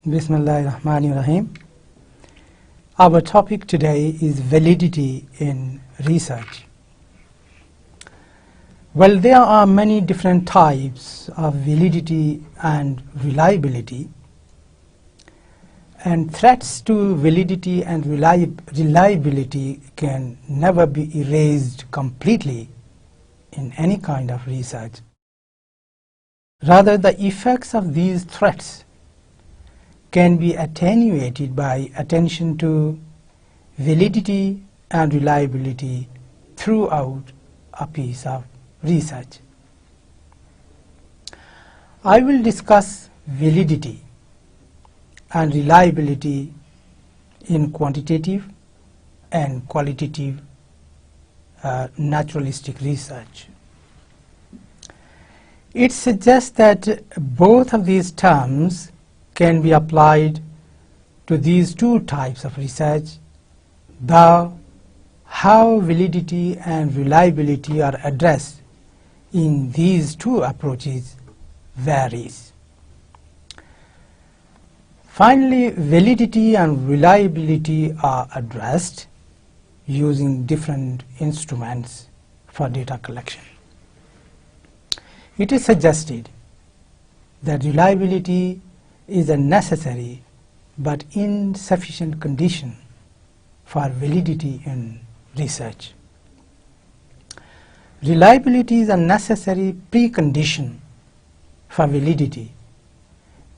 Bismillahirrahmanirrahim. Our topic today is validity in research. Well, there are many different types of validity and reliability, and threats to validity and reliability can never be erased completely in any kind of research. Rather, the effects of these threats can be attenuated by attention to validity and reliability throughout a piece of research. I will discuss validity and reliability in quantitative and qualitative naturalistic research. It suggests that both of these terms can be applied to these two types of research, though how validity and reliability are addressed in these two approaches varies. Finally, validity and reliability are addressed using different instruments for data collection. It is suggested that reliability is a necessary but insufficient condition for validity in research. Reliability is a necessary precondition for validity,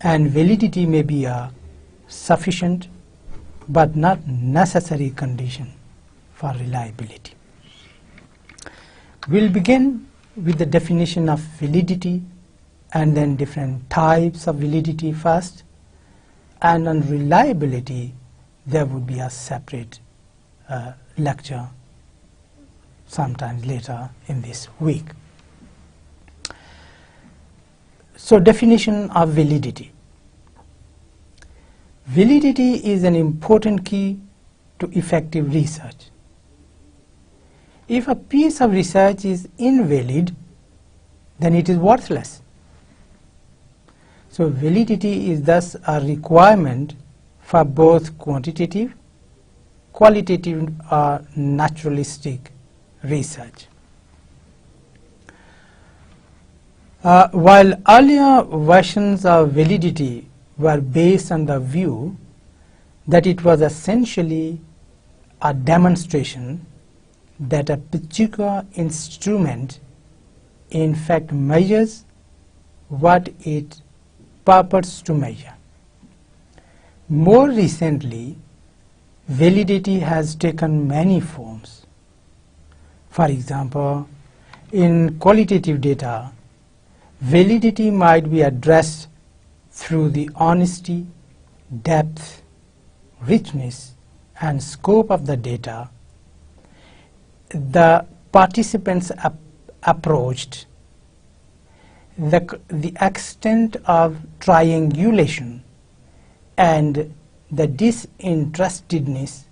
and validity may be a sufficient but not necessary condition for reliability. We'll begin with the definition of validity and then different types of validity first, and on reliability there would be a separate lecture sometimes later in this week. So, definition of validity. Validity is an important key to effective research. If a piece of research is invalid, then it is worthless. So, validity is thus a requirement for both quantitative, qualitative or naturalistic research. While earlier versions of validity were based on the view that it was essentially a demonstration that a particular instrument in fact measures what it purports to measure. More recently, validity has taken many forms. For example, in qualitative data, validity might be addressed through the honesty, depth, richness, and scope of the data the participants approached, the extent of triangulation, and the disinterestedness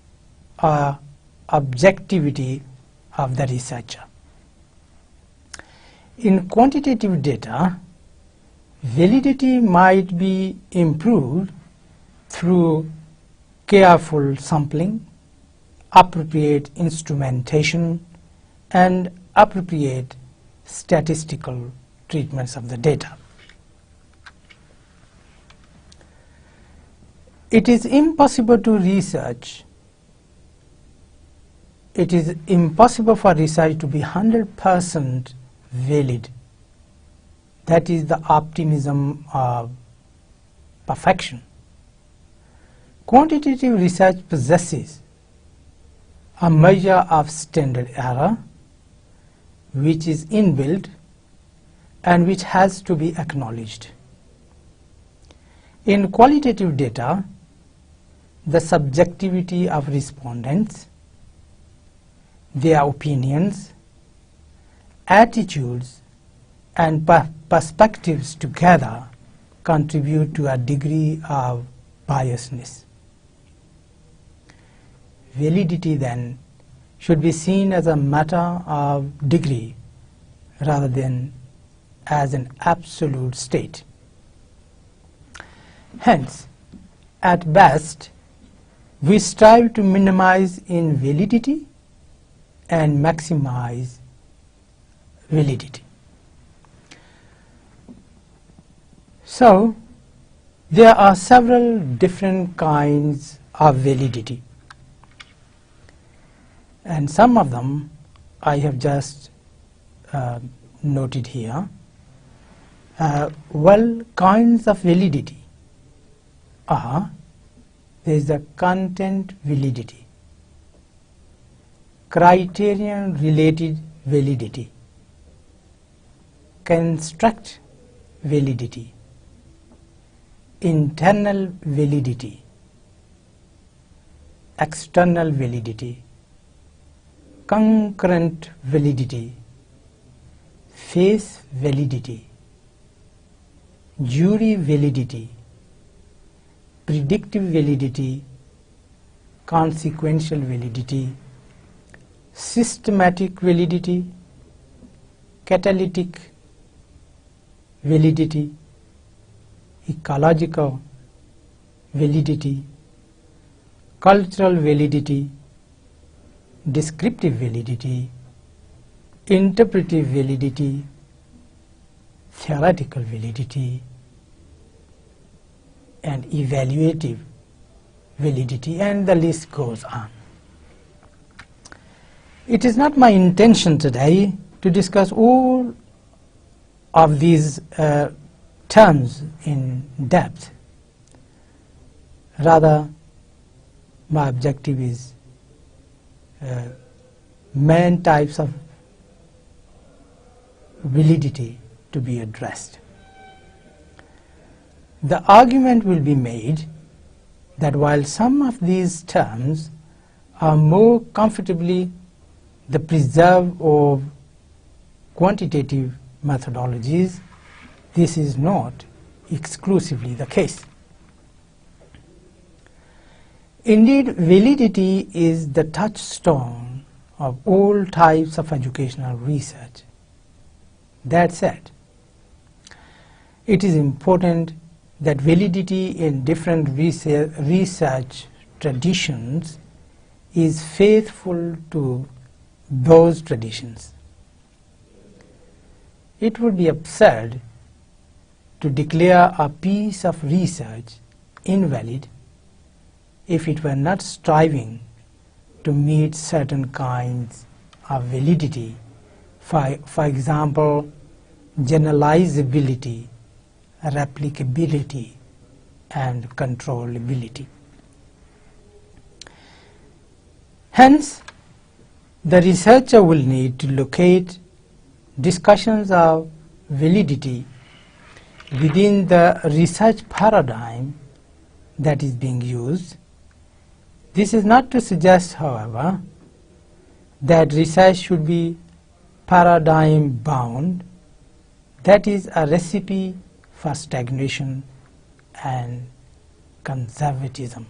or objectivity of the researcher. In quantitative data, validity might be improved through careful sampling, appropriate instrumentation, and appropriate statistical treatments of the data. It is impossible for research to be 100% valid. That is the optimism of perfection. Quantitative research possesses a measure of standard error which is inbuilt and which has to be acknowledged. In qualitative data, the subjectivity of respondents, their opinions, attitudes, and perspectives together contribute to a degree of biasness. Validity then should be seen as a matter of degree rather than as an absolute state. Hence, at best, we strive to minimize invalidity and maximize validity. So, there are several different kinds of validity, and some of them I have just noted here. Well, kinds of validity are: there is the content validity, criterion-related validity, construct validity, internal validity, external validity, concurrent validity, face validity, jury validity, predictive validity, consequential validity, systematic validity, catalytic validity, ecological validity, cultural validity, descriptive validity, interpretive validity, theoretical validity, and evaluative validity, and the list goes on. It is not my intention today to discuss all of these terms in depth. Rather, my objective is main types of validity to be addressed. The argument will be made that while some of these terms are more comfortably the preserve of quantitative methodologies, this is not exclusively the case. Indeed, validity is the touchstone of all types of educational research. That said, it is important that validity in different research traditions is faithful to those traditions. It would be absurd to declare a piece of research invalid if it were not striving to meet certain kinds of validity, for example, generalizability, replicability, and controllability. Hence, the researcher will need to locate discussions of validity within the research paradigm that is being used. This is not to suggest, however, that research should be paradigm bound. That is a recipe for stagnation and conservatism.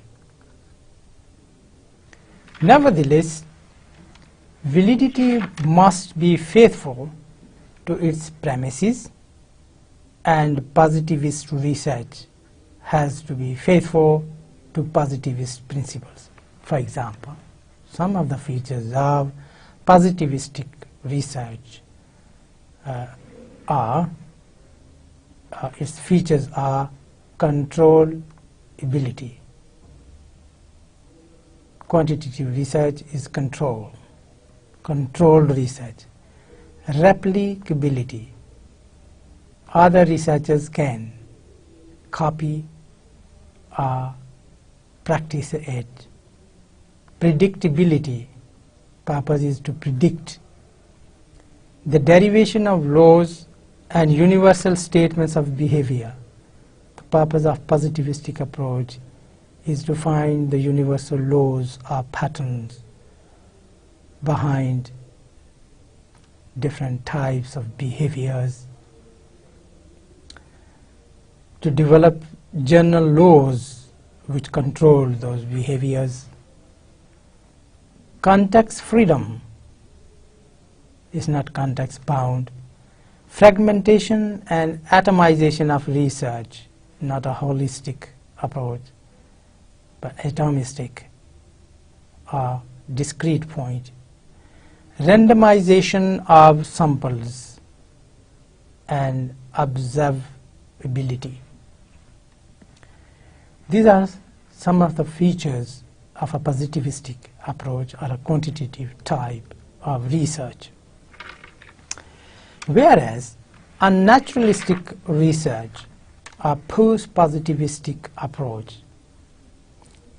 Nevertheless, validity must be faithful to its premises, and positivist research has to be faithful to positivist principles. For example, some of the features of positivistic research its features are controllability. Quantitative research is controlled research. Replicability. Other researchers can copy or practice it. Predictability. Purpose is to predict. The derivation of laws and universal statements of behavior. The purpose of positivistic approach is to find the universal laws or patterns behind different types of behaviors, to develop general laws which control those behaviors. Context freedom is not context bound. Fragmentation and atomization of research, not a holistic approach. but atomistic or discrete point, randomization of samples, and observability. These are some of the features of a positivistic approach or a quantitative type of research. Whereas a naturalistic research or post-positivistic approach,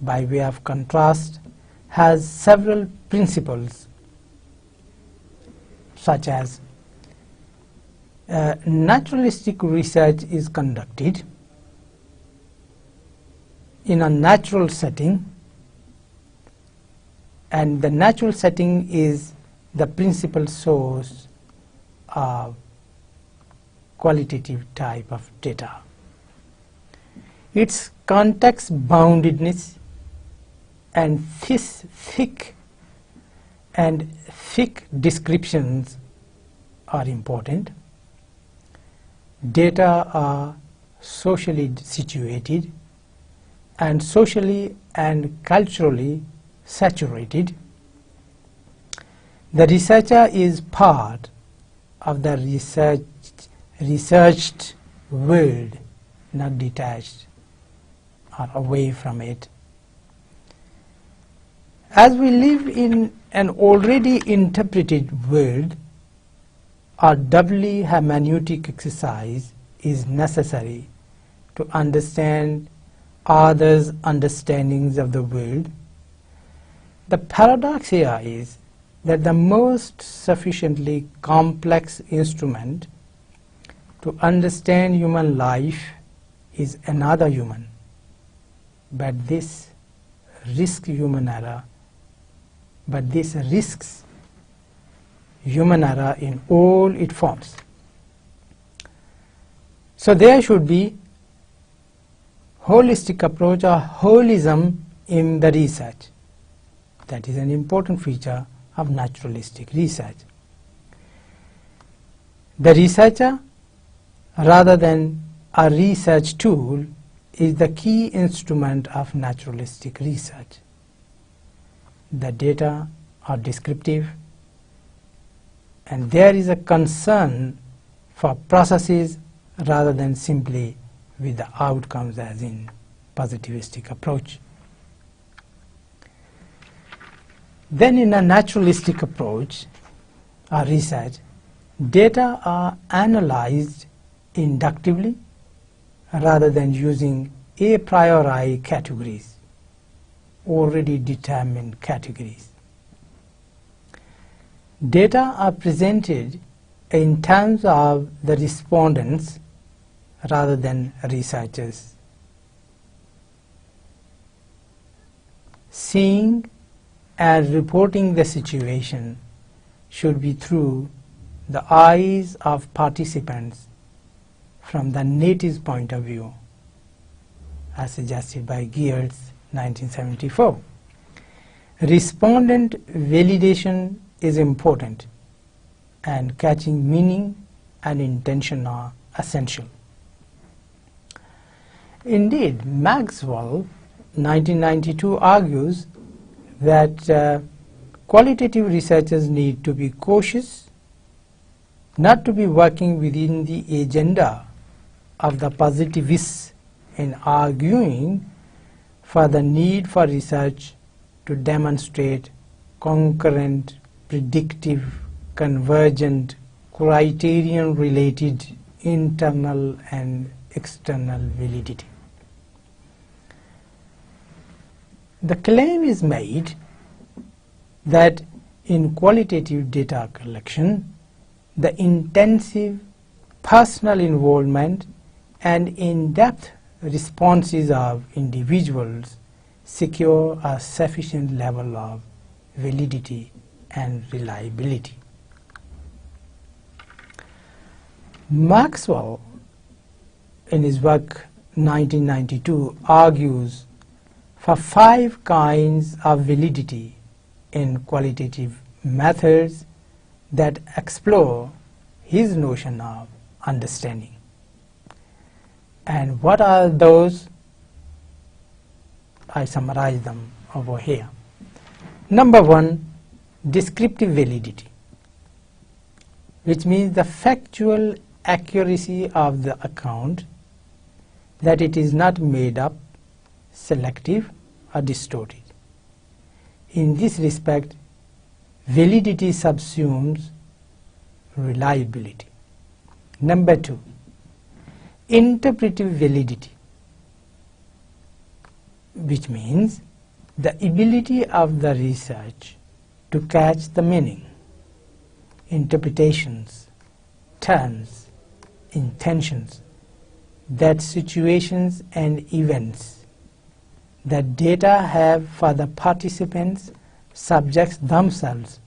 by way of contrast, has several principles, such as naturalistic research is conducted in a natural setting, and the natural setting is the principal source of qualitative type of data. Its context boundedness and thick descriptions are important. Data are socially situated and socially and culturally saturated. The researcher is part of the researched world, not detached or away from it. As we live in an already interpreted world, a doubly hermeneutic exercise is necessary to understand others' understandings of the world. The paradox here is that the most sufficiently complex instrument to understand human life is another human, but this risks human error in all its forms. So there should be holistic approach or holism in the research. That is an important feature of naturalistic research. The researcher, rather than a research tool, is the key instrument of naturalistic research. The data are descriptive, and there is a concern for processes rather than simply with the outcomes as in positivistic approach. Then in a naturalistic approach or research, data are analyzed inductively rather than using a priori categories, already determined categories. Data are presented in terms of the respondents rather than researchers. Seeing and reporting the situation should be through the eyes of participants from the native's point of view, as suggested by Geertz, 1974. Respondent validation is important, and catching meaning and intention are essential. Indeed, Maxwell, 1992, argues that qualitative researchers need to be cautious, not to be working within the agenda of the positivists in arguing for the need for research to demonstrate concurrent, predictive, convergent, criterion-related internal and external validity. The claim is made that in qualitative data collection, the intensive personal involvement and in-depth responses of individuals secure a sufficient level of validity and reliability. Maxwell, in his work 1992, argues for 5 kinds of validity in qualitative methods that explore his notion of understanding. And what are those I summarize them over here. Number one, descriptive validity, which means the factual accuracy of the account, that it is not made up, selective or distorted. In this respect, validity subsumes reliability. Number two, interpretive validity, which means the ability of the research to catch the meaning, interpretations, turns, intentions, that situations and events that data have for the participants, subjects themselves,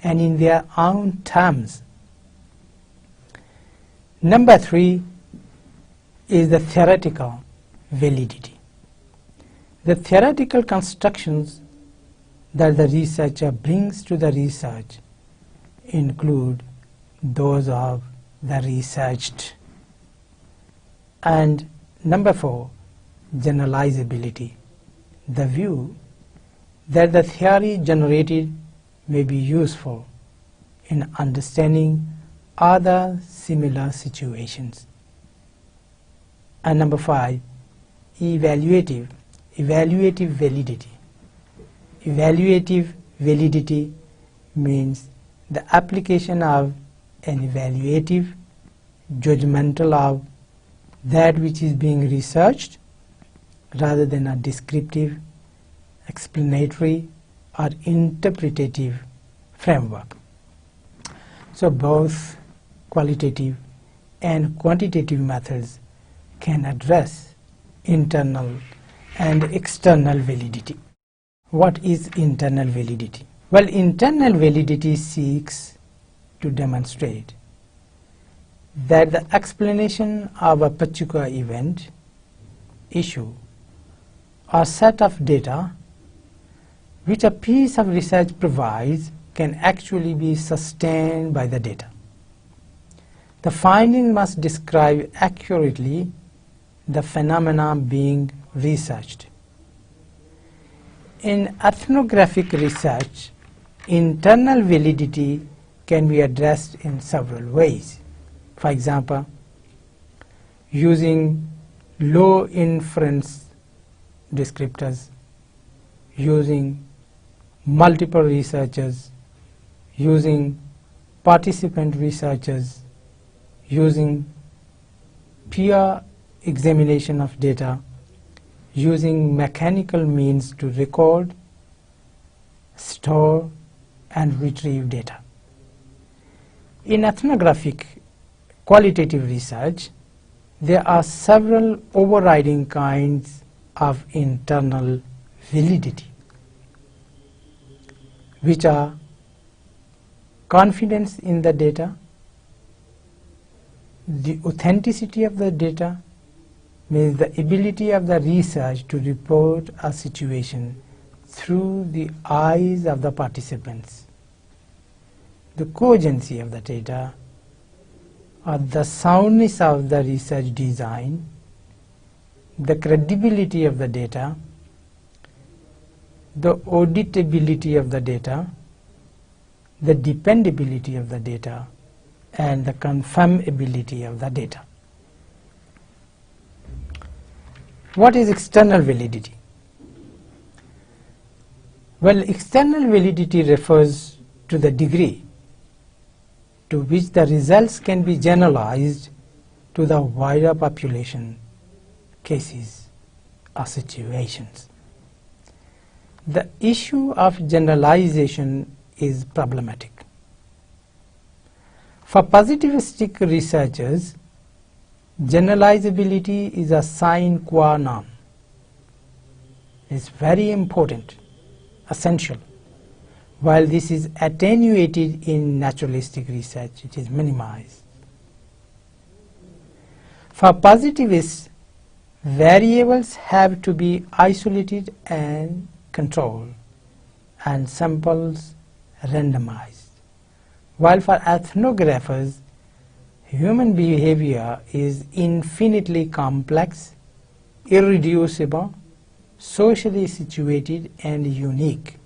and in their own terms. Number three is the theoretical validity. The theoretical constructions that the researcher brings to the research include those of the researched. And number four, generalizability, the view that the theory generated may be useful in understanding other similar situations. And number five, evaluative validity. Evaluative validity means the application of an evaluative, judgmental of that which is being researched, rather than a descriptive, explanatory or interpretative framework. So both qualitative and quantitative methods can address internal and external validity. What is internal validity? Well, internal validity seeks to demonstrate that the explanation of a particular event, issue, or set of data which a piece of research provides can actually be sustained by the data. The finding must describe accurately the phenomena being researched. In ethnographic research, internal validity can be addressed in several ways. For example, using low inference descriptors, using multiple researchers, using participant researchers, using peer examination of data, using mechanical means to record, store, and retrieve data. In ethnographic qualitative research, there are several overriding kinds of internal validity, which are confidence in the data, the authenticity of the data, means the ability of the research to report a situation through the eyes of the participants, the cogency of the data, or the soundness of the research design, the credibility of the data, the auditability of the data, the dependability of the data, and the confirmability of the data. What is external validity? Well, external validity refers to the degree to which the results can be generalized to the wider population, cases, or situations. The issue of generalization is problematic. For positivistic researchers, generalizability is a sine qua non. It's very important, essential. While this is attenuated in naturalistic research, it is minimized. For positivists, variables have to be isolated and controlled, and samples randomized. While for ethnographers, human behavior is infinitely complex, irreducible, socially situated and unique.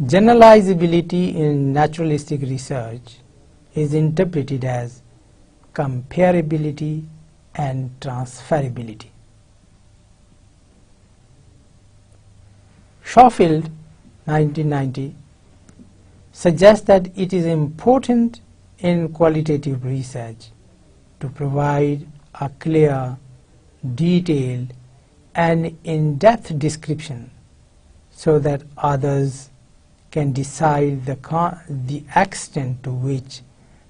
Generalizability in naturalistic research is interpreted as comparability and transferability. Schofield, 1990, suggests that it is important in qualitative research to provide a clear, detailed, and in-depth description so that others can decide the extent to which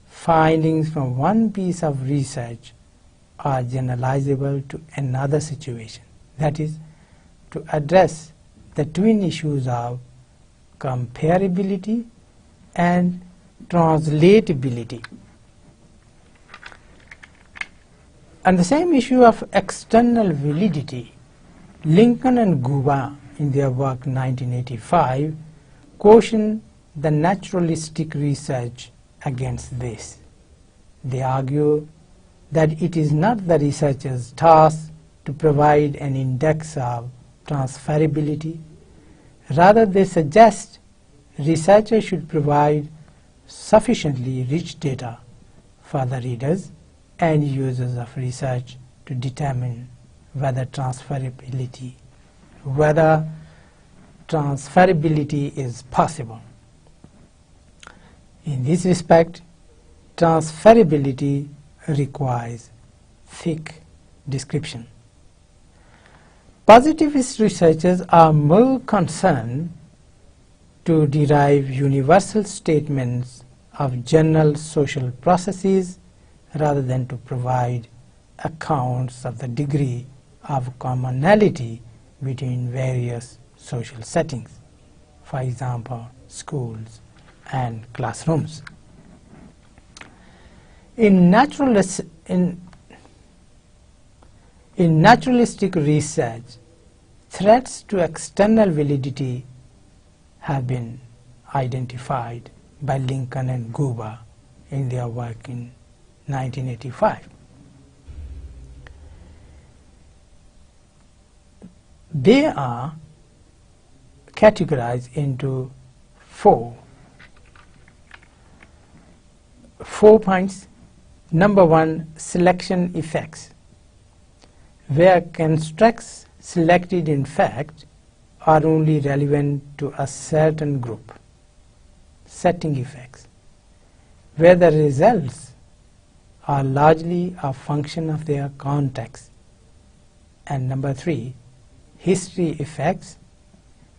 findings from one piece of research are generalizable to another situation. That is, to address the twin issues of comparability and translatability. On the same issue of external validity, Lincoln and Guba, in their work 1985, caution the naturalistic research against this. They argue that it is not the researcher's task to provide an index of transferability. Rather, they suggest researchers should provide sufficiently rich data for the readers and users of research to determine whether transferability is possible. In this respect, transferability requires thick description. Positivist researchers are more concerned to derive universal statements of general social processes rather than to provide accounts of the degree of commonality between various social settings, for example, schools and classrooms. In naturalistic research, threats to external validity have been identified by Lincoln and Guba in their work in 1985. They are categorized into four points. Number one, selection effects, where constructs selected in fact are only relevant to a certain group. Setting effects, where the results are largely a function of their context. And number three, history effects,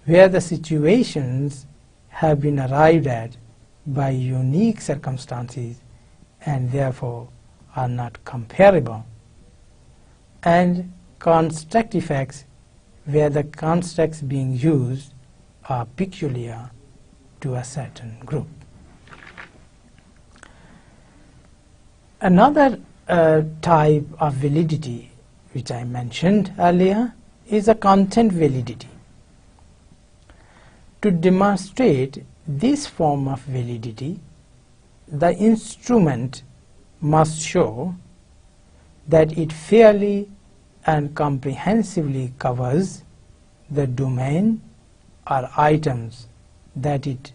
where the situations have been arrived at by unique circumstances and therefore are not comparable. And construct effects, where the constructs being used are peculiar to a certain group. Another type of validity, which I mentioned earlier, is a content validity. To demonstrate this form of validity, the instrument must show that it fairly and comprehensively covers the domain or items that it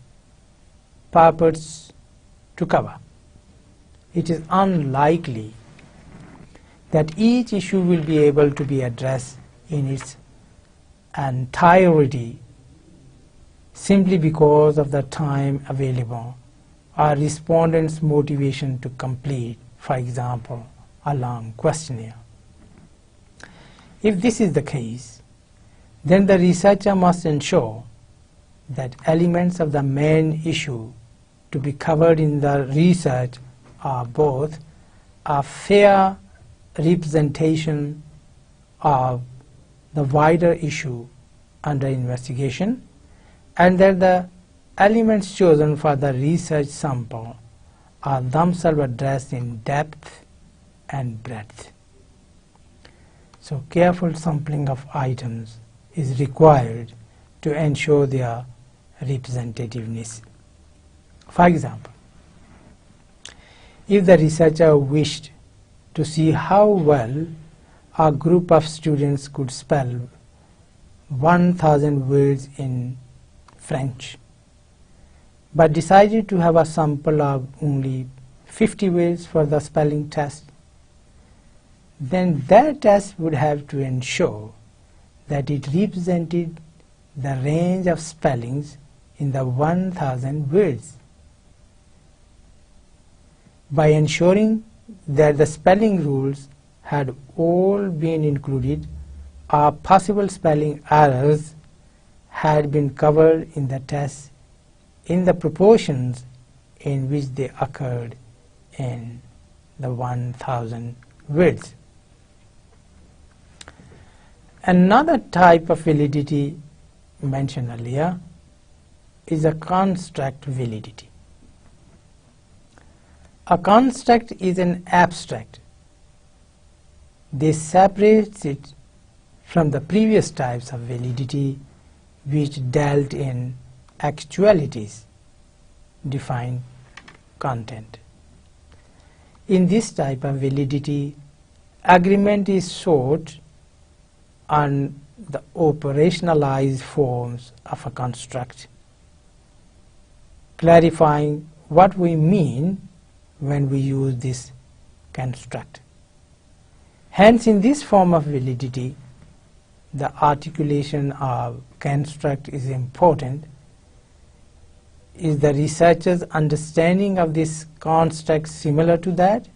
purports to cover. It is unlikely that each issue will be able to be addressed in its entirety simply because of the time available or respondents' motivation to complete, for example, a long questionnaire. If this is the case, then the researcher must ensure that elements of the main issue to be covered in the research are both a fair representation of the wider issue under investigation, and that the elements chosen for the research sample are themselves addressed in depth and breadth. So careful sampling of items is required to ensure their representativeness. For example, if the researcher wished to see how well a group of students could spell 1,000 words in French, but decided to have a sample of only 50 words for the spelling test, then that test would have to ensure that it represented the range of spellings in the 1,000 words. By ensuring that the spelling rules had all been included, or possible spelling errors had been covered in the test in the proportions in which they occurred in the 1,000 words. Another type of validity mentioned earlier is a construct validity. A construct is an abstract. This separates it from the previous types of validity which dealt in actualities, defined content. In this type of validity, agreement is sought on the operationalized forms of a construct, clarifying what we mean when we use this construct. Hence, in this form of validity, the articulation of construct is important. Is the researcher's understanding of this construct similar to that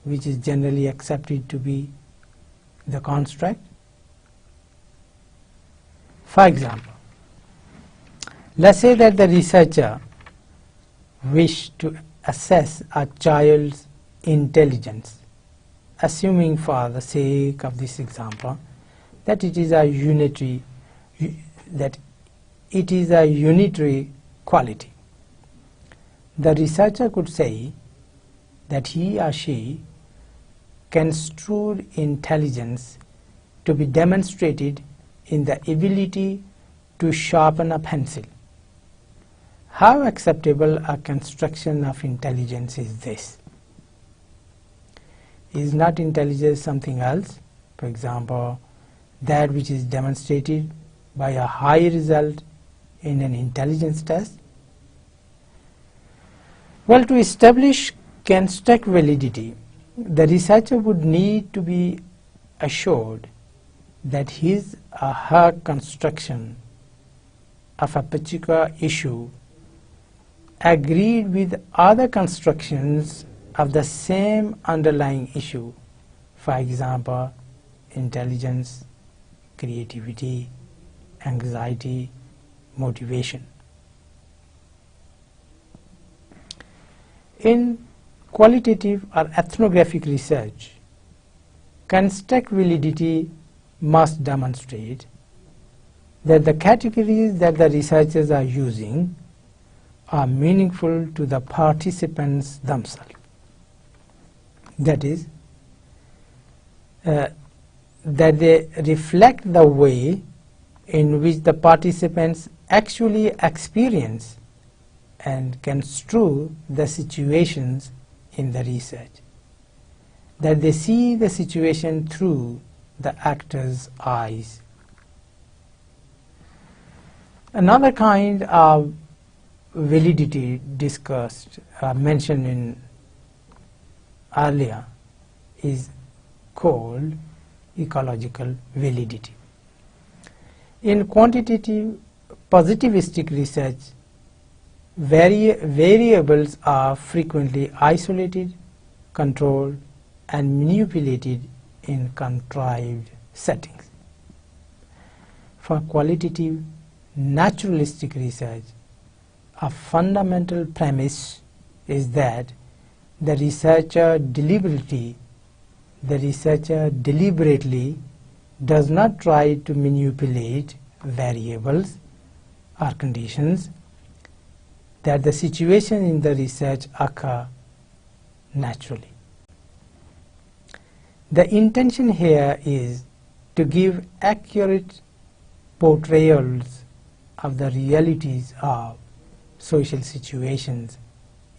which is generally accepted to be the construct? For example, let's say that the researcher wished to assess a child's intelligence, assuming for the sake of this example that it is a unitary quality. The researcher could say that he or she construed intelligence to be demonstrated in the ability to sharpen a pencil. How acceptable a construction of intelligence is this? Is not intelligence something else? For example, that which is demonstrated by a high result in an intelligence test? Well, to establish construct validity, the researcher would need to be assured that his or her construction of a particular issue agreed with other constructions of the same underlying issue, for example, intelligence, creativity, anxiety, motivation. In qualitative or ethnographic research, construct validity must demonstrate that the categories that the researchers are using are meaningful to the participants themselves. That is, that they reflect the way in which the participants actually experience and construe the situations in the research, that they see the situation through the actor's eyes. Another kind of validity discussed, mentioned in earlier, is called ecological validity. In quantitative positivistic research, variables are frequently isolated, controlled, and manipulated in contrived settings. For qualitative naturalistic research, a fundamental premise is that the researcher deliberately does not try to manipulate variables or conditions, that the situation in the research occur naturally. The intention here is to give accurate portrayals of the realities of social situations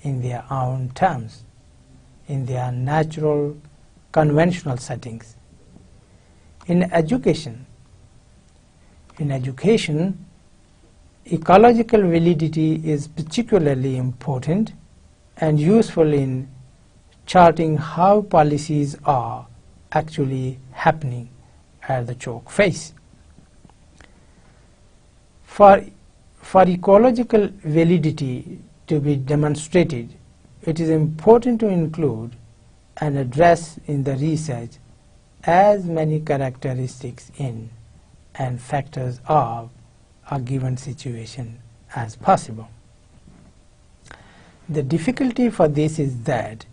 in their own terms, in their natural, conventional settings. In education, In education, ecological validity is particularly important and useful in charting how policies are actually happening at the chalk face. For ecological validity to be demonstrated, it is important to include and address in the research as many characteristics in and factors of a given situation as possible. The difficulty for this is that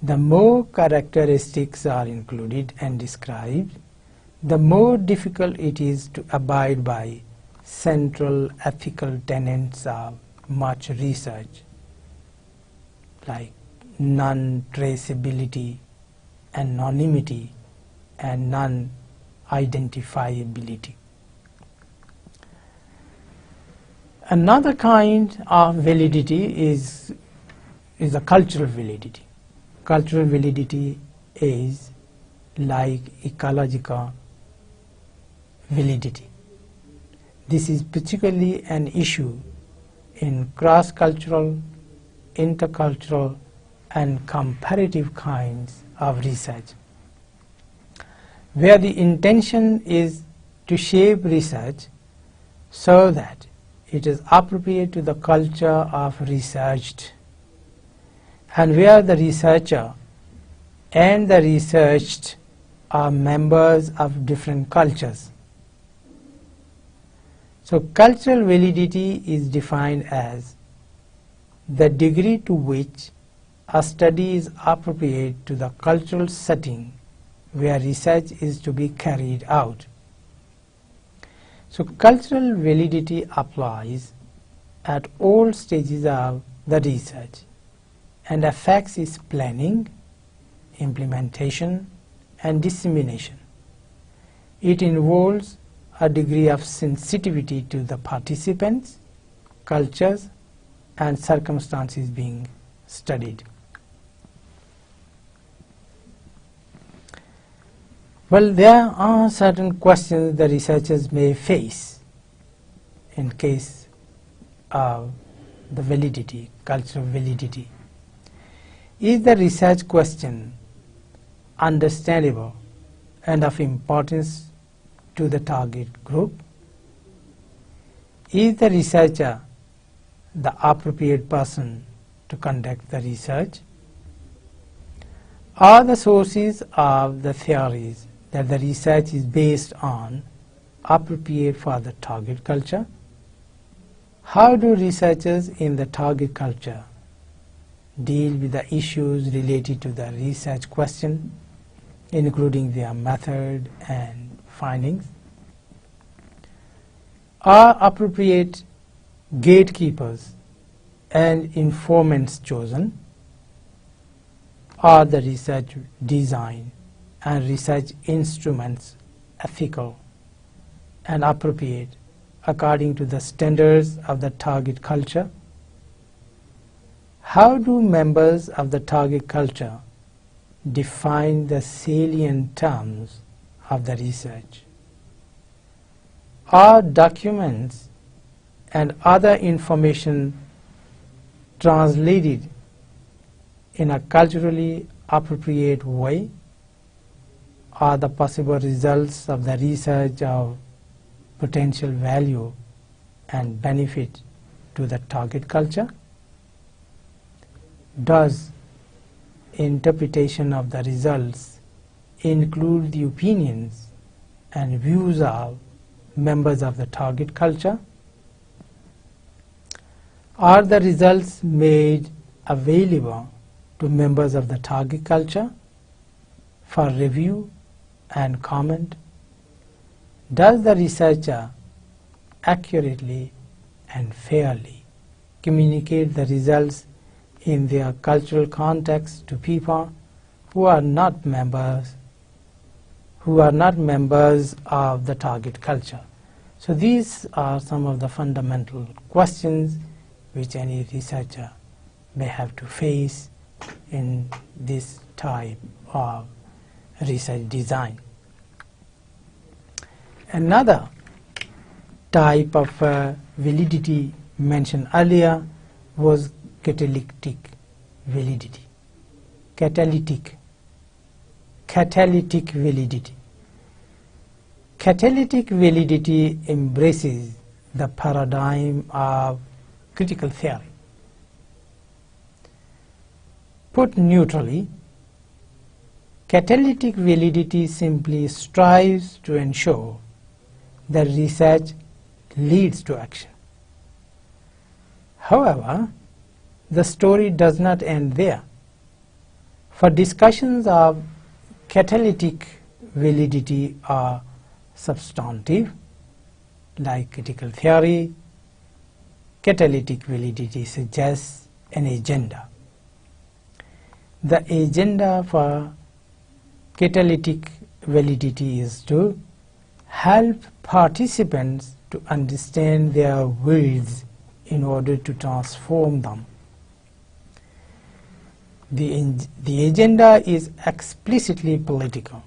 the more characteristics are included and described, the more difficult it is to abide by central ethical tenets of much research, like non-traceability, anonymity, and non-identifiability. Another kind of validity is a cultural validity. Cultural validity is like ecological validity. This is particularly an issue in cross-cultural, intercultural, and comparative kinds of research, where the intention is to shape research so that it is appropriate to the culture of researched, and where the researcher and the researched are members of different cultures. So cultural validity is defined as the degree to which a study is appropriate to the cultural setting where research is to be carried out. So cultural validity applies at all stages of the research and affects its planning, implementation, and dissemination. It involves a degree of sensitivity to the participants, cultures, and circumstances being studied. Well, there are certain questions the researchers may face in case of the validity, cultural validity. Is the research question understandable and of importance to the target group? Is the researcher the appropriate person to conduct the research? Are the sources of the theories that the research is based on appropriate for the target culture? How do researchers in the target culture deal with the issues related to the research question, including their method and findings? Are appropriate gatekeepers and informants chosen? Are the research design and research instruments ethical and appropriate according to the standards of the target culture? How do members of the target culture define the salient terms of the research? Are documents and other information translated in a culturally appropriate way? Are the possible results of the research of potential value and benefit to the target culture? Does interpretation of the results include the opinions and views of members of the target culture? Are the results made available to members of the target culture for review and comment? Does the researcher accurately and fairly communicate the results in their cultural context to people who are not members of the target culture? So these are some of the fundamental questions which any researcher may have to face in this type of research design. Another type of validity mentioned earlier was catalytic validity. Catalytic validity. Catalytic validity embraces the paradigm of critical theory. Put neutrally, catalytic validity simply strives to ensure that research leads to action. However, the story does not end there. For discussions of catalytic validity are substantive, like critical theory, catalytic validity suggests an agenda. The agenda for catalytic validity is to help participants to understand their worlds in order to transform them. The agenda is explicitly political.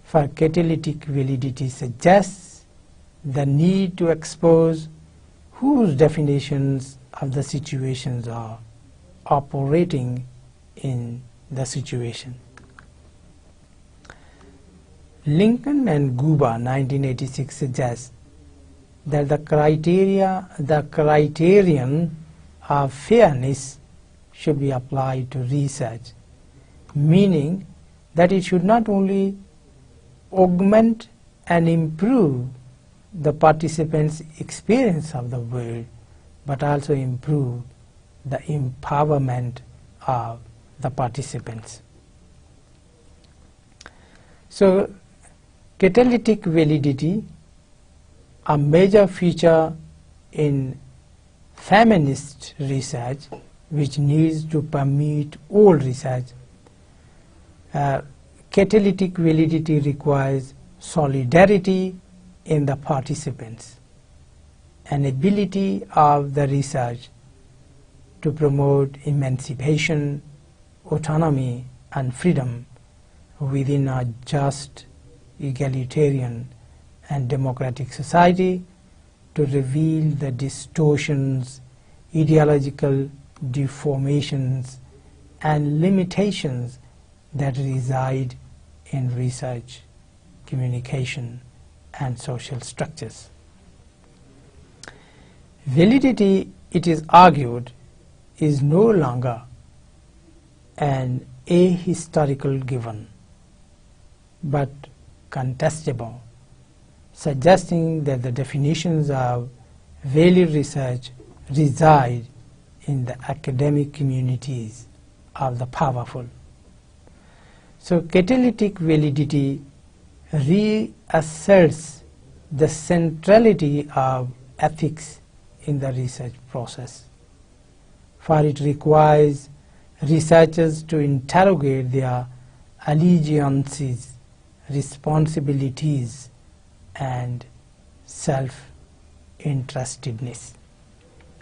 For catalytic validity suggests the need to expose whose definitions of the situations are operating in the situation. Lincoln and Guba 1986 suggests that the criterion of fairness should be applied to research, meaning that it should not only augment and improve the participants' experience of the world, but also improve the empowerment of the participants. So, catalytic validity, a major feature in feminist research, which needs to permeate all research. Catalytic validity requires solidarity in the participants, an ability of the research to promote emancipation, autonomy, and freedom within a just, egalitarian, and democratic society, to reveal the distortions, ideological deformations, and limitations that reside in research, communication, and social structures. Validity, it is argued, is no longer an ahistorical given, but contestable, suggesting that the definitions of valid research reside in the academic communities of the powerful. So catalytic validity reasserts the centrality of ethics in the research process, for it requires researchers to interrogate their allegiances, responsibilities, and self-interestedness.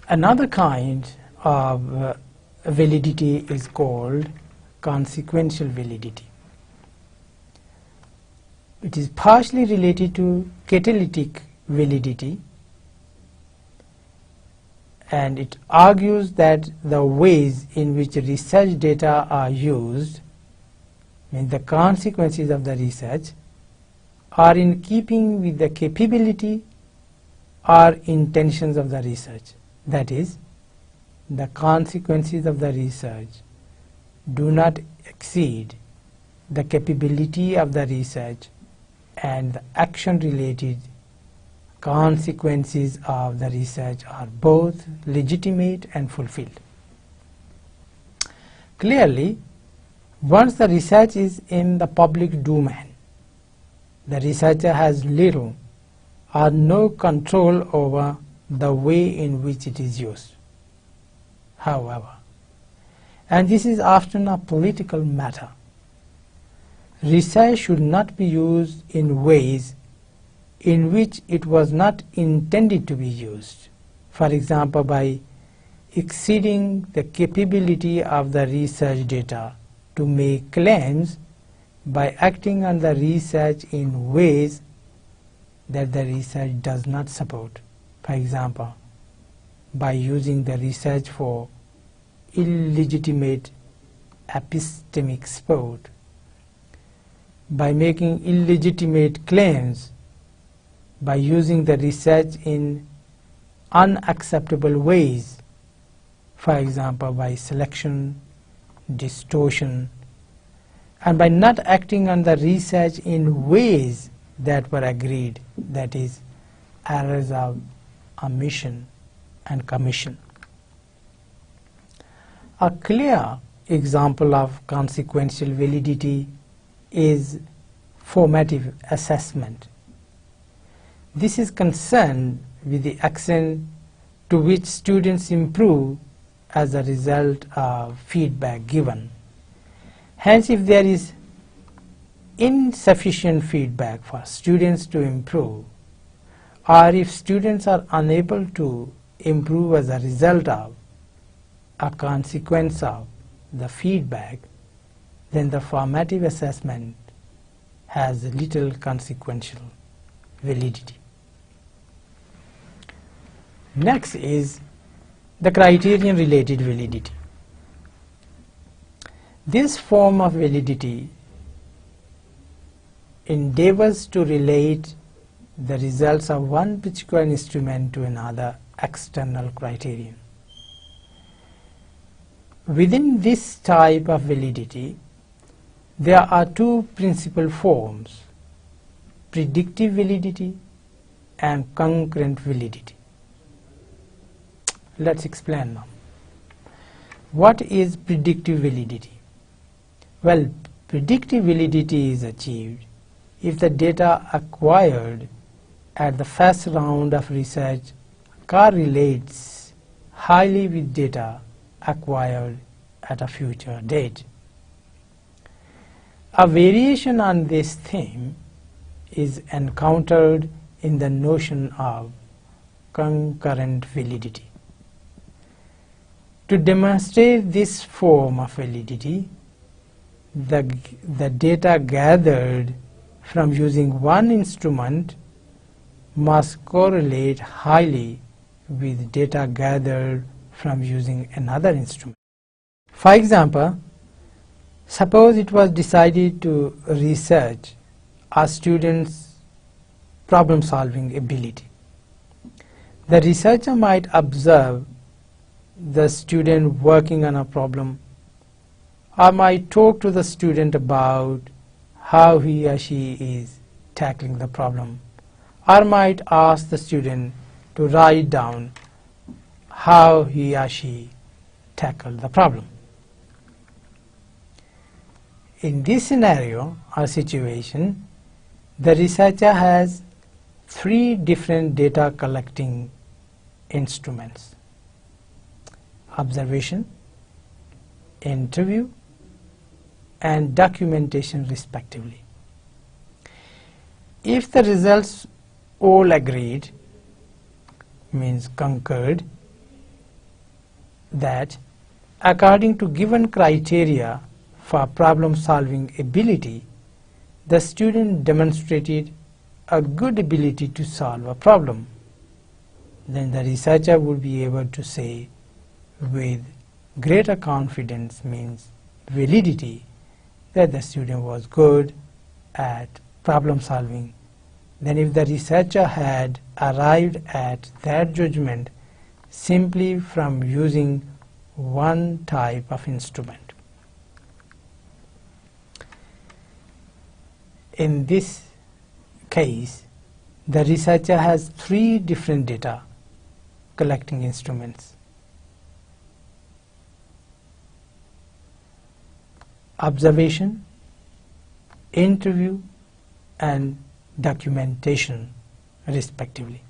Another kind of validity is called consequential validity. It is partially related to catalytic validity, and it argues that the ways in which research data are used, means the consequences of the research, are in keeping with the capability or intentions of the research. That is, the consequences of the research do not exceed the capability of the research, and the action-related consequences of the research are both legitimate and fulfilled. Clearly, once the research is in the public domain, the researcher has little or no control over the way in which it is used. However, and this is often a political matter, research should not be used in ways in which it was not intended to be used. For example, by exceeding the capability of the research data to make claims, by acting on the research in ways that the research does not support. For example, by using the research for illegitimate epistemic support, by making illegitimate claims, by using the research in unacceptable ways, for example by selection, distortion, and by not acting on the research in ways that were agreed, that is, errors of omission and commission. A clear example of consequential validity is formative assessment. This is concerned with the extent to which students improve as a result of feedback given. Hence, if there is insufficient feedback for students to improve, or if students are unable to improve as a result of a consequence of the feedback, then the formative assessment has little consequential validity. Next is the criterion-related validity. This form of validity endeavors to relate the results of one particular instrument to another external criterion. Within this type of validity, there are two principal forms: predictive validity and concurrent validity. Let's explain now. What is predictive validity? Well, predictive validity is achieved if the data acquired at the first round of research correlates highly with data acquired at a future date. A variation on this theme is encountered in the notion of concurrent validity. To demonstrate this form of validity, the data gathered from using one instrument must correlate highly with data gathered from using another instrument. For example, suppose it was decided to research a student's problem-solving ability. The researcher might observe the student working on a problem, or might talk to the student about how he or she is tackling the problem, or might ask the student to write down how he or she tackled the problem. In this scenario or situation, the researcher has three different data collecting instruments: observation, interview, and documentation respectively. If the results all agreed, means concurred, that according to given criteria for problem solving ability, the student demonstrated a good ability to solve a problem, then the researcher would be able to say with greater confidence, means validity, that the student was good at problem solving than if the researcher had arrived at that judgment simply from using one type of instrument. In this case, the researcher has three different data collecting instruments: observation, interview, and documentation respectively.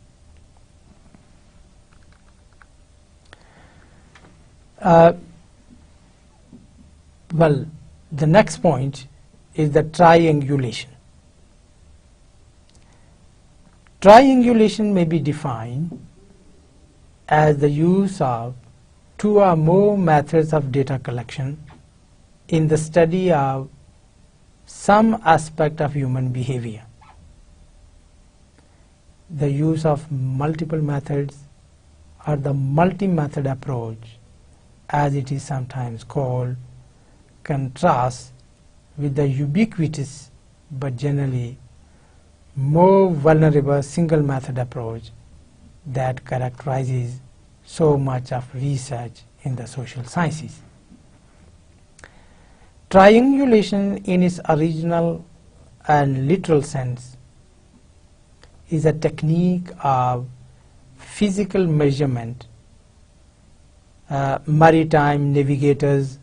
Well, the next point is the triangulation. Triangulation may be defined as the use of two or more methods of data collection in the study of some aspect of human behavior. the use of multiple methods, or the multi-method approach, as it is sometimes called, contrasts with the ubiquitous but generally more vulnerable single method approach that characterizes so much of research in the social sciences. Triangulation in its original and literal sense is a technique of physical measurement. Maritime navigators,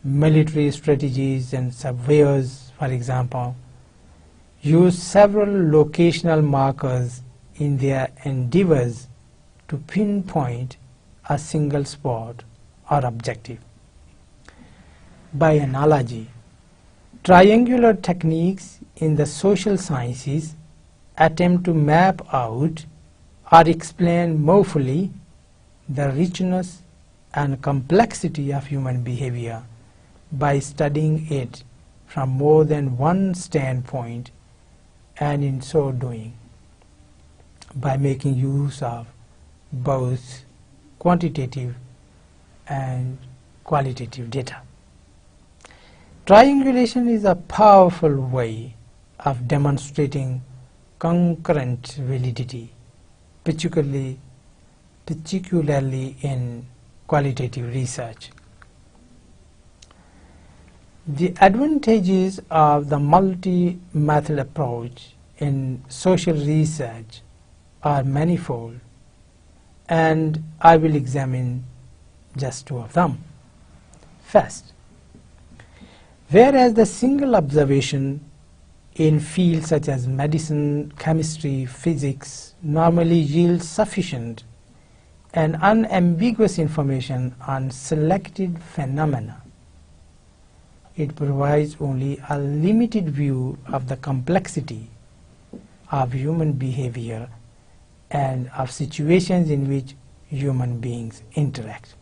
military strategies and surveyors, for example, use several locational markers in their endeavors to pinpoint a single spot or objective. By analogy, triangular techniques in the social sciences attempt to map out or explain more fully the richness and complexity of human behavior by studying it from more than one standpoint, and in so doing, by making use of both quantitative and qualitative data. Triangulation is a powerful way of demonstrating concurrent validity, particularly in qualitative research. The advantages of the multi-method approach in social research are manifold, and I will examine just two of them. First, whereas the single observation in fields such as medicine, chemistry, physics normally yields sufficient and unambiguous information on selected phenomena, it provides only a limited view of the complexity of human behavior and of situations in which human beings interact.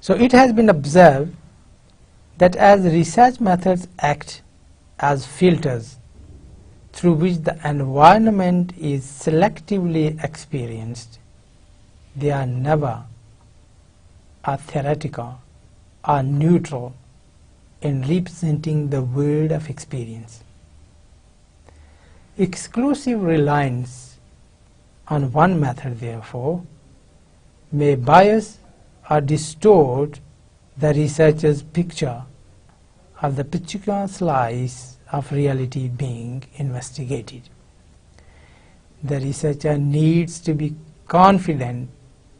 So it has been observed that as research methods act as filters through which the environment is selectively experienced, they are never theoretical or neutral in representing the world of experience. Exclusive reliance on one method, therefore, may bias or distort the researcher's picture of the particular slice of reality being investigated. The researcher needs to be confident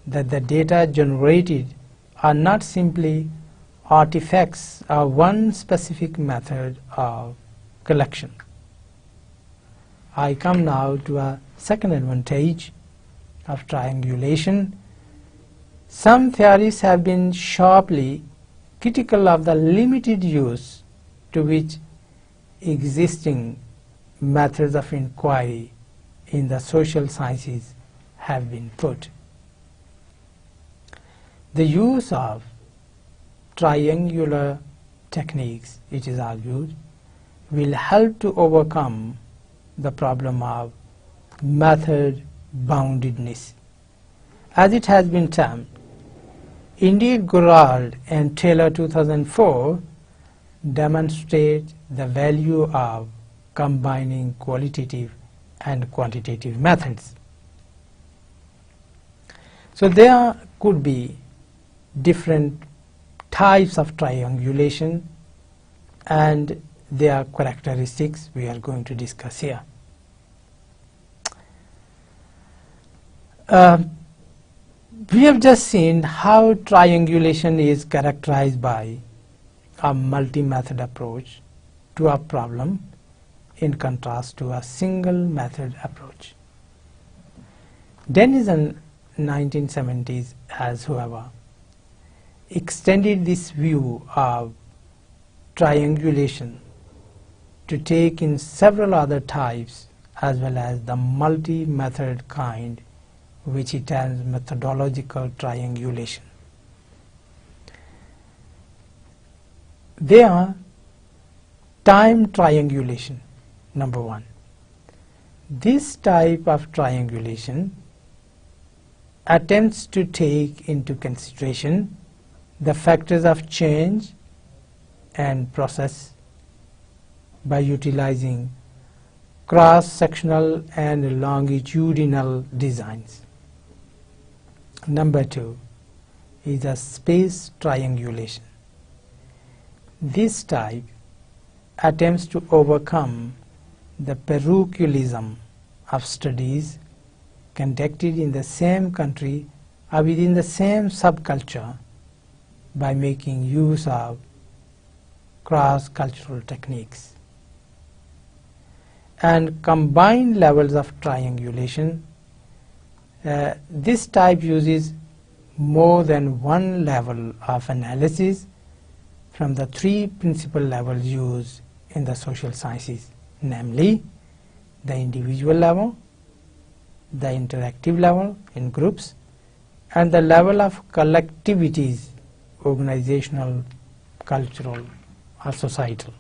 that the data generated are not simply artifacts of one specific method of collection. I come now to a second advantage of triangulation. Some theorists have been sharply critical of the limited use to which existing methods of inquiry in the social sciences have been put. The use of triangular techniques, it is argued, will help to overcome the problem of method boundedness, as it has been termed. Indeed, Gourard and Taylor 2004 demonstrate the value of combining qualitative and quantitative methods. So there could be different types of triangulation, and their characteristics we are going to discuss here. We have just seen how triangulation is characterized by a multi-method approach to a problem in contrast to a single method approach. Dennis in 1970s has, however, extended this view of triangulation to take in several other types as well as the multi-method kind, which he terms methodological triangulation. They are time triangulation, number one. This type of triangulation attempts to take into consideration the factors of change and process by utilizing cross-sectional and longitudinal designs. Number 2 is a space triangulation. This type attempts to overcome the parochialism of studies conducted in the same country or within the same subculture by making use of cross-cultural techniques. And combined levels of triangulation, this type uses more than one level of analysis from the three principal levels used in the social sciences, namely the individual level, the interactive level in groups, and the level of collectivities, organizational, cultural, or societal.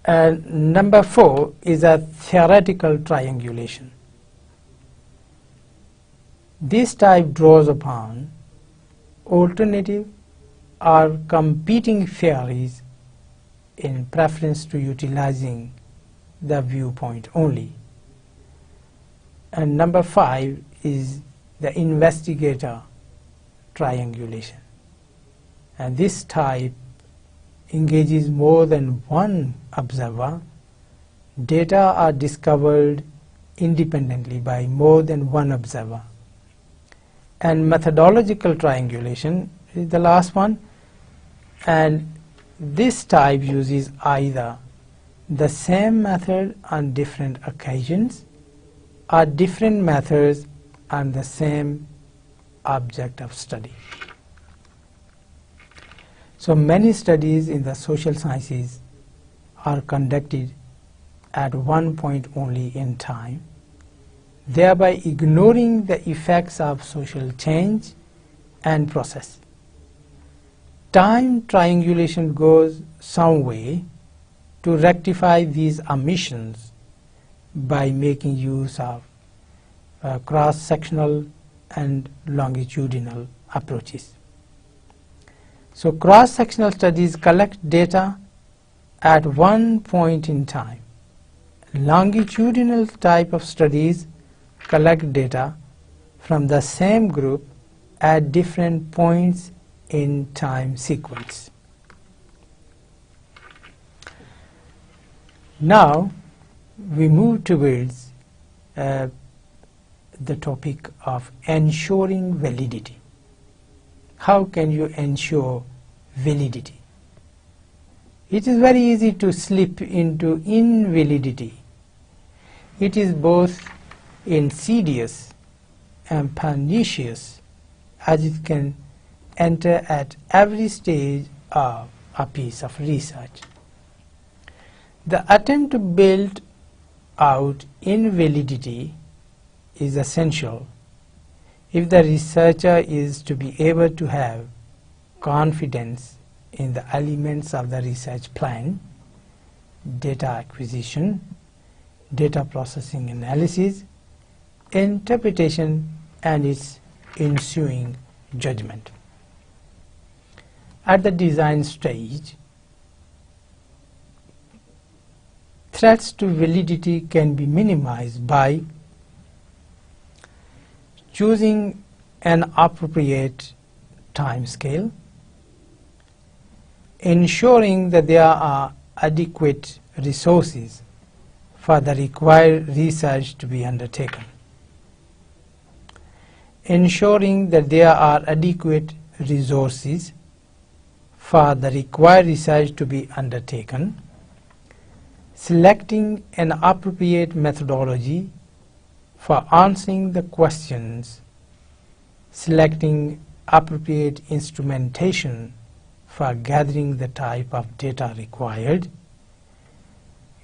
And number 4 is a theoretical triangulation. This type draws upon alternative or competing theories in preference to utilizing the viewpoint only. And number 5 is the investigator triangulation. And this type engages more than one observer. Data are discovered independently by more than one observer. And methodological triangulation is the last one, and this type uses either the same method on different occasions or different methods on the same object of study. So many studies in the social sciences are conducted at one point only in time, thereby ignoring the effects of social change and process. Time triangulation goes some way to rectify these omissions by making use of cross-sectional and longitudinal approaches. So cross-sectional studies collect data at one point in time. Longitudinal type of studies collect data from the same group at different points in time sequence. Now we move towards the topic of ensuring validity. How can you ensure validity? It is very easy to slip into invalidity. It is both insidious and pernicious, as it can enter at every stage of a piece of research. The attempt to build out invalidity is essential if the researcher is to be able to have confidence in the elements of the research plan, data acquisition, data processing analysis, interpretation, and its ensuing judgment. At the design stage, threats to validity can be minimized by choosing an appropriate time scale, ensuring that there are adequate resources for the required research to be undertaken, ensuring that there are adequate resources for the required research to be undertaken, selecting an appropriate methodology for answering the questions, selecting appropriate instrumentation for gathering the type of data required,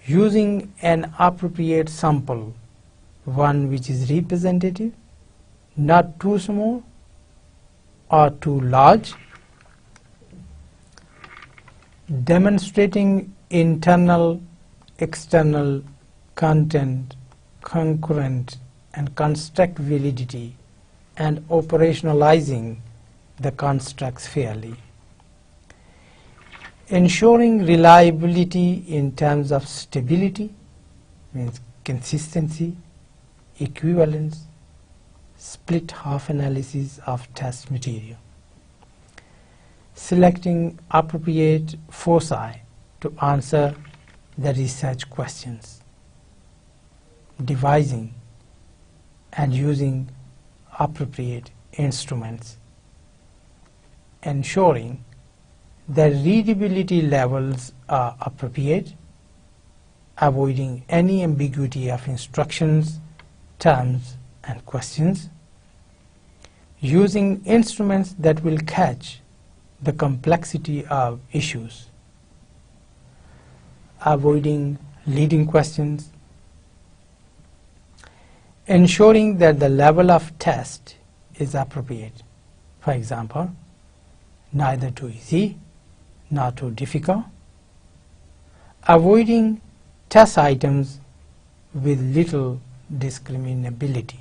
using an appropriate sample, one which is representative, not too small or too large, demonstrating internal external content, concurrent, and construct validity, and operationalizing the constructs fairly. Ensuring reliability in terms of stability, means consistency, equivalence, split half analysis of test material. Selecting appropriate foci to answer the research questions. Devising and using appropriate instruments. Ensuring that readability levels are appropriate, avoiding any ambiguity of instructions, terms, and questions. Using instruments that will catch the complexity of issues. Avoiding leading questions. Ensuring that the level of test is appropriate. For example, neither too easy, not too difficult. Avoiding test items with little discriminability.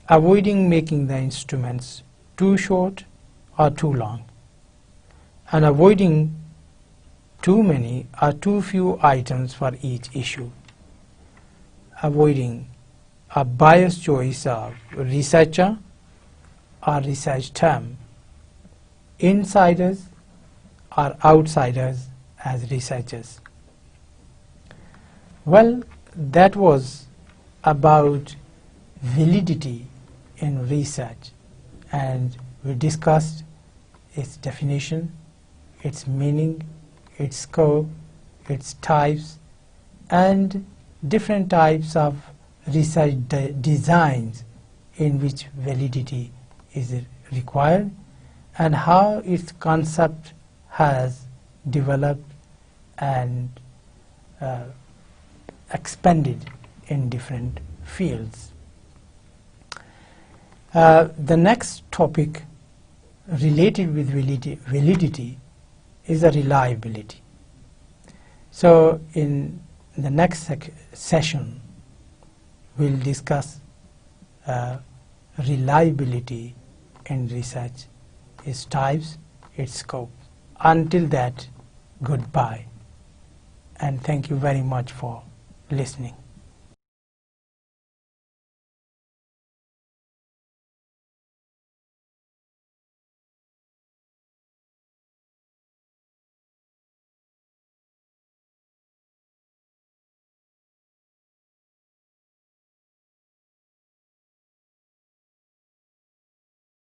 Avoiding making the instruments too short or too long, and avoiding too many or too few items for each issue. Avoiding a biased choice of researcher or research term, insiders or outsiders as researchers. Well, that was about validity in research, and we discussed its definition, its meaning, its scope, its types, and different types of research designs in which validity is required, and how its concept has developed and expanded in different fields. The next topic related with validity is a reliability. So in the next session we'll discuss reliability in research, its types, its scope. Until that, goodbye, and thank you very much for listening.